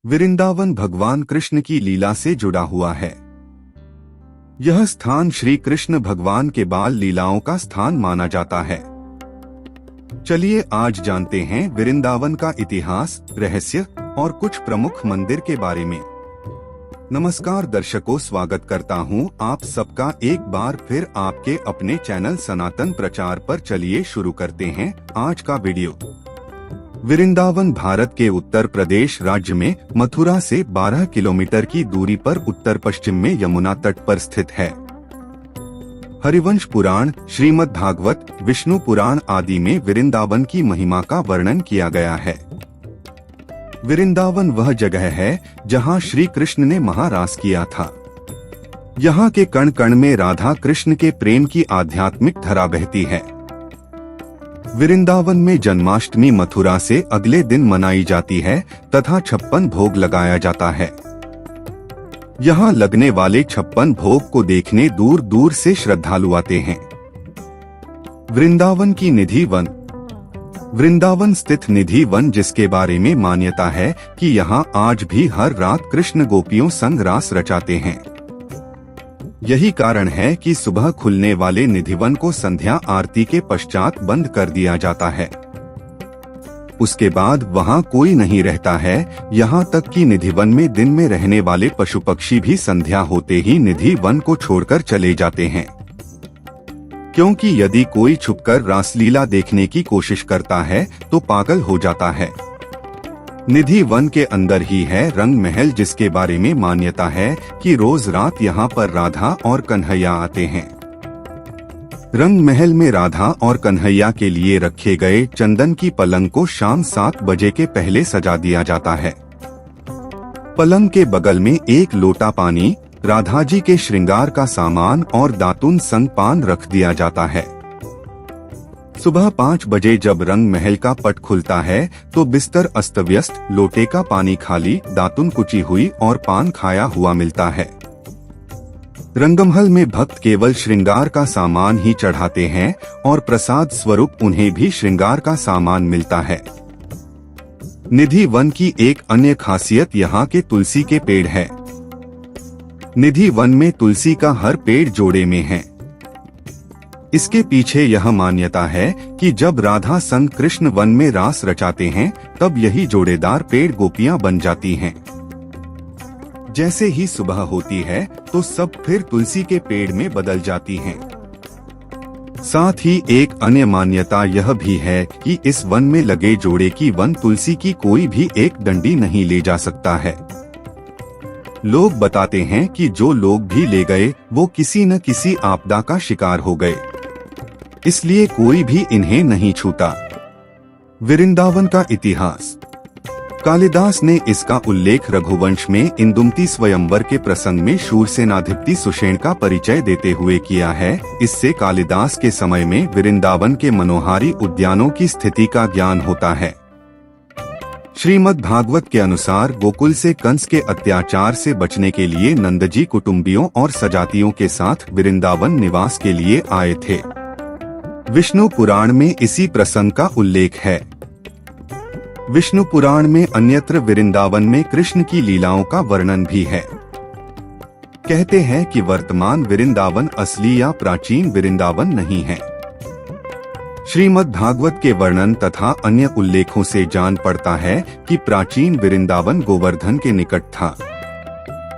वृंदावन भगवान कृष्ण की लीला से जुड़ा हुआ है। यह स्थान श्री कृष्ण भगवान के बाल लीलाओं का स्थान माना जाता है। चलिए आज जानते हैं वृंदावन का इतिहास, रहस्य और कुछ प्रमुख मंदिर के बारे में। नमस्कार दर्शकों, स्वागत करता हूं आप सबका एक बार फिर आपके अपने चैनल सनातन प्रचार पर। चलिए शुरू करते हैं आज का वीडियो। वृंदावन भारत के उत्तर प्रदेश राज्य में मथुरा से 12 किलोमीटर की दूरी पर उत्तर पश्चिम में यमुना तट पर स्थित है। हरिवंश पुराण, श्रीमद् भागवत, विष्णु पुराण आदि में वृंदावन की महिमा का वर्णन किया गया है। वृंदावन वह जगह है जहां श्री कृष्ण ने महारास किया था। यहाँ के कण कण में राधा कृष्ण के प्रेम की आध्यात्मिक धारा बहती है। वृंदावन में जन्माष्टमी मथुरा से अगले दिन मनाई जाती है तथा 56 भोग लगाया जाता है। यहाँ लगने वाले 56 भोग को देखने दूर दूर से श्रद्धालु आते हैं। वृंदावन की निधि वन। वृंदावन स्थित निधि वन, जिसके बारे में मान्यता है कि यहाँ आज भी हर रात कृष्ण गोपियों संग रास रचाते हैं। यही कारण है कि सुबह खुलने वाले निधिवन को संध्या आरती के पश्चात बंद कर दिया जाता है। उसके बाद वहाँ कोई नहीं रहता है। यहाँ तक कि निधिवन में दिन में रहने वाले पशु पक्षी भी संध्या होते ही निधिवन को छोड़कर चले जाते हैं, क्योंकि यदि कोई छुपकर रासलीला देखने की कोशिश करता है तो पागल हो जाता है। निधि वन के अंदर ही है रंग महल, जिसके बारे में मान्यता है कि रोज रात यहाँ पर राधा और कन्हैया आते हैं। रंग महल में राधा और कन्हैया के लिए रखे गए चंदन की पलंग को शाम 7 बजे के पहले सजा दिया जाता है। पलंग के बगल में एक लोटा पानी, राधा जी के श्रृंगार का सामान और दातुन संग पान रख दिया जाता है। सुबह 5 बजे जब रंग महल का पट खुलता है तो बिस्तर अस्त व्यस्त, लोटे का पानी खाली, दातुन कुची हुई और पान खाया हुआ मिलता है। रंगमहल में भक्त केवल श्रृंगार का सामान ही चढ़ाते हैं और प्रसाद स्वरूप उन्हें भी श्रृंगार का सामान मिलता है। निधि वन की एक अन्य खासियत यहाँ के तुलसी के पेड़ है। निधि वन में तुलसी का हर पेड़ जोड़े में है। इसके पीछे यह मान्यता है कि जब राधा संग कृष्ण वन में रास रचाते हैं तब यही जोड़ेदार पेड़ गोपियां बन जाती हैं। जैसे ही सुबह होती है तो सब फिर तुलसी के पेड़ में बदल जाती हैं। साथ ही एक अन्य मान्यता यह भी है कि इस वन में लगे जोड़े की वन तुलसी की कोई भी एक डंडी नहीं ले जा सकता है। लोग बताते हैं कि जो लोग भी ले गए वो किसी न किसी आपदा का शिकार हो गए, इसलिए कोई भी इन्हें नहीं छूता। वृंदावन का इतिहास। कालिदास ने इसका उल्लेख रघुवंश में इंदुमती स्वयंवर के प्रसंग में शूरसेनाधिपति सुषेण का परिचय देते हुए किया है। इससे कालिदास के समय में वृंदावन के मनोहारी उद्यानों की स्थिति का ज्ञान होता है। श्रीमद् भागवत के अनुसार गोकुल से कंस के अत्याचार से बचने के लिए नंदजी कुटुंबियों और सजातियों के साथ वृंदावन निवास के लिए आए थे। विष्णु पुराण में इसी प्रसंग का उल्लेख है। विष्णु पुराण में अन्यत्र वृंदावन में कृष्ण की लीलाओं का वर्णन भी है। कहते हैं कि वर्तमान वृंदावन असली या प्राचीन वृंदावन नहीं है। श्रीमद् भागवत के वर्णन तथा अन्य उल्लेखों से जान पड़ता है कि प्राचीन वृंदावन गोवर्धन के निकट था।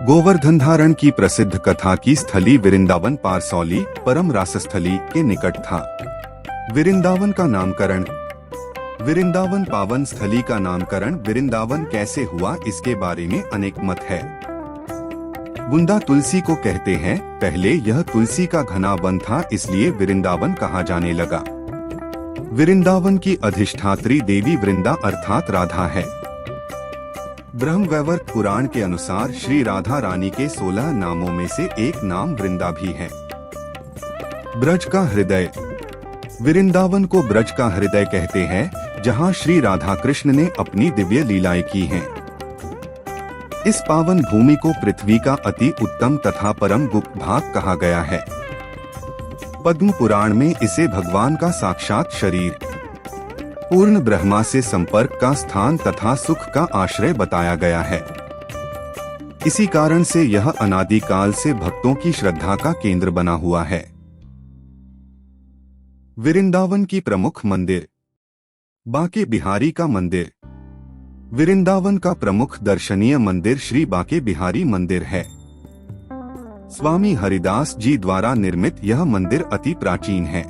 गोवर्धन धारण की प्रसिद्ध कथा की स्थली वृंदावन पारसौली, परम रासस्थली के निकट था। वृंदावन का नामकरण। वृंदावन पावन स्थली का नामकरण वृंदावन कैसे हुआ, इसके बारे में अनेक मत है। बुंदा तुलसी को कहते हैं। पहले यह तुलसी का घना वन था, इसलिए वृंदावन कहा जाने लगा। वृंदावन की अधिष्ठात्री देवी वृंदा अर्थात राधा है। ब्रह्मवैवर्त पुराण के अनुसार श्री राधा रानी के 16 नामों में से एक नाम वृंदा भी है। ब्रज का हृदय। वृंदावन को ब्रज का हृदय कहते हैं, जहां श्री राधा कृष्ण ने अपनी दिव्य लीलाएं की हैं। इस पावन भूमि को पृथ्वी का अति उत्तम तथा परम गुप्त भाग कहा गया है। पद्म पुराण में इसे भगवान का साक्षात शरीर, पूर्ण ब्रह्मा से संपर्क का स्थान तथा सुख का आश्रय बताया गया है। इसी कारण से यह अनादिकाल से भक्तों की श्रद्धा का केंद्र बना हुआ है। वृंदावन की प्रमुख मंदिर। बांके बिहारी का मंदिर। वृंदावन का प्रमुख दर्शनीय मंदिर श्री बांके बिहारी मंदिर है। स्वामी हरिदास जी द्वारा निर्मित यह मंदिर अति प्राचीन है।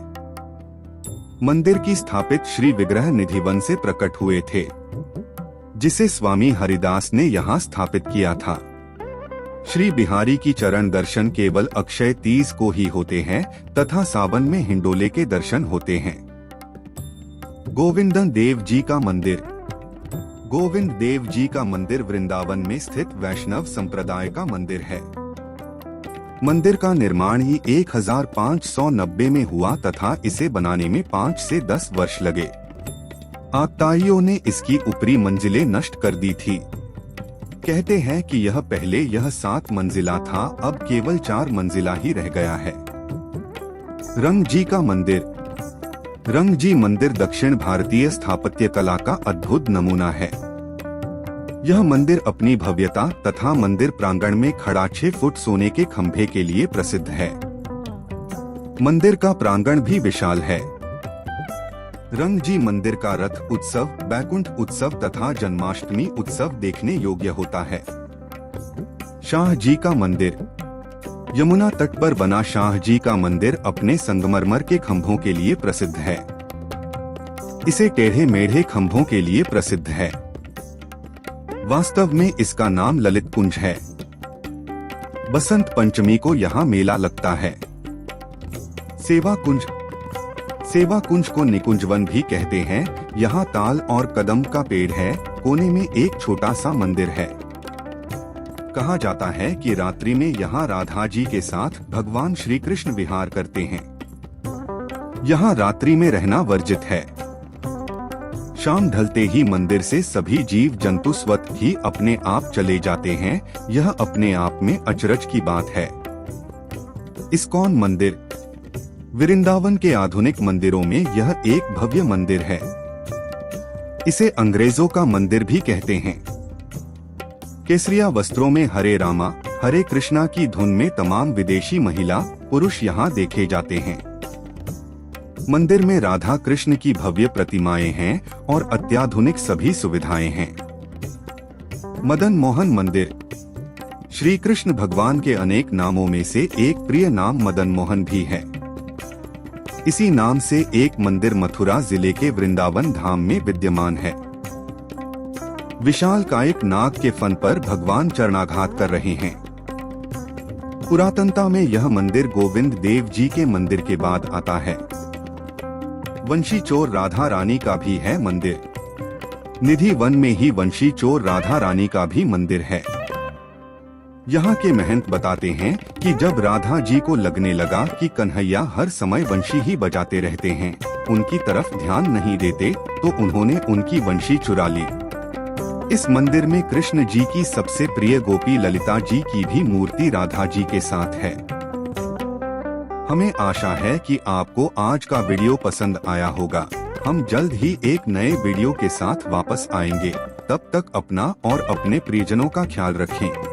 मंदिर की स्थापित श्री विग्रह निधिवन से प्रकट हुए थे, जिसे स्वामी हरिदास ने यहाँ स्थापित किया था। श्री बिहारी की चरण दर्शन केवल अक्षय तीज को ही होते हैं तथा सावन में हिंडोले के दर्शन होते हैं। गोविंद देव जी का मंदिर। गोविंद देव जी का मंदिर वृंदावन में स्थित वैष्णव संप्रदाय का मंदिर है। मंदिर का निर्माण ही 1590 में हुआ तथा इसे बनाने में 5 से 10 वर्ष लगे। आगताइयों ने इसकी ऊपरी मंजिलें नष्ट कर दी थी। कहते हैं कि यह 7 मंजिला था, अब केवल 4 मंजिला ही रह गया है। रंग जी का मंदिर। रंग जी मंदिर दक्षिण भारतीय स्थापत्य कला का अद्भुत नमूना है। यह मंदिर अपनी भव्यता तथा मंदिर प्रांगण में खड़ा 6 फुट सोने के खंभे के लिए प्रसिद्ध है। मंदिर का प्रांगण भी विशाल है। रंग जी मंदिर का रथ उत्सव, बैकुंठ उत्सव तथा जन्माष्टमी उत्सव देखने योग्य होता है। शाह जी का मंदिर। यमुना तट पर बना शाह जी का मंदिर अपने संगमरमर के खंभों के लिए प्रसिद्ध है। इसे टेढ़े मेढ़े खंभों के लिए प्रसिद्ध है। वास्तव में इसका नाम ललित कुंज है। बसंत पंचमी को यहाँ मेला लगता है। सेवा कुंज। सेवा कुंज को निकुंजवन भी कहते हैं। यहाँ ताल और कदम का पेड़ है। कोने में एक छोटा सा मंदिर है। कहा जाता है कि रात्रि में यहाँ राधा जी के साथ भगवान श्री कृष्ण विहार करते हैं। यहाँ रात्रि में रहना वर्जित है। शाम ढलते ही मंदिर से सभी जीव जंतु स्वतः ही अपने आप चले जाते हैं। यह अपने आप में अचरज की बात है। इस्कॉन मंदिर। वृंदावन के आधुनिक मंदिरों में यह एक भव्य मंदिर है। इसे अंग्रेजों का मंदिर भी कहते हैं। केसरिया वस्त्रों में हरे रामा हरे कृष्णा की धुन में तमाम विदेशी महिला पुरुष यहाँ देखे जाते हैं। मंदिर में राधा कृष्ण की भव्य प्रतिमाएं हैं और अत्याधुनिक सभी सुविधाएं हैं। मदन मोहन मंदिर। श्री कृष्ण भगवान के अनेक नामों में से एक प्रिय नाम मदन मोहन भी है। इसी नाम से एक मंदिर मथुरा जिले के वृंदावन धाम में विद्यमान है। विशाल कायिक नाग के फन पर भगवान चरणाघात कर रहे हैं। पुरातनता में यह मंदिर गोविंद देव जी के मंदिर के बाद आता है। वंशी चोर राधा रानी का भी है मंदिर। निधि वन में ही वंशी चोर राधा रानी का भी मंदिर है। यहाँ के महंत बताते हैं कि जब राधा जी को लगने लगा कि कन्हैया हर समय वंशी ही बजाते रहते हैं, उनकी तरफ ध्यान नहीं देते, तो उन्होंने उनकी वंशी चुरा ली। इस मंदिर में कृष्ण जी की सबसे प्रिय गोपी ललिता जी की भी मूर्ति राधा जी के साथ है। हमें आशा है कि आपको आज का वीडियो पसंद आया होगा। हम जल्द ही एक नए वीडियो के साथ वापस आएंगे। तब तक अपना और अपने प्रियजनों का ख्याल रखें।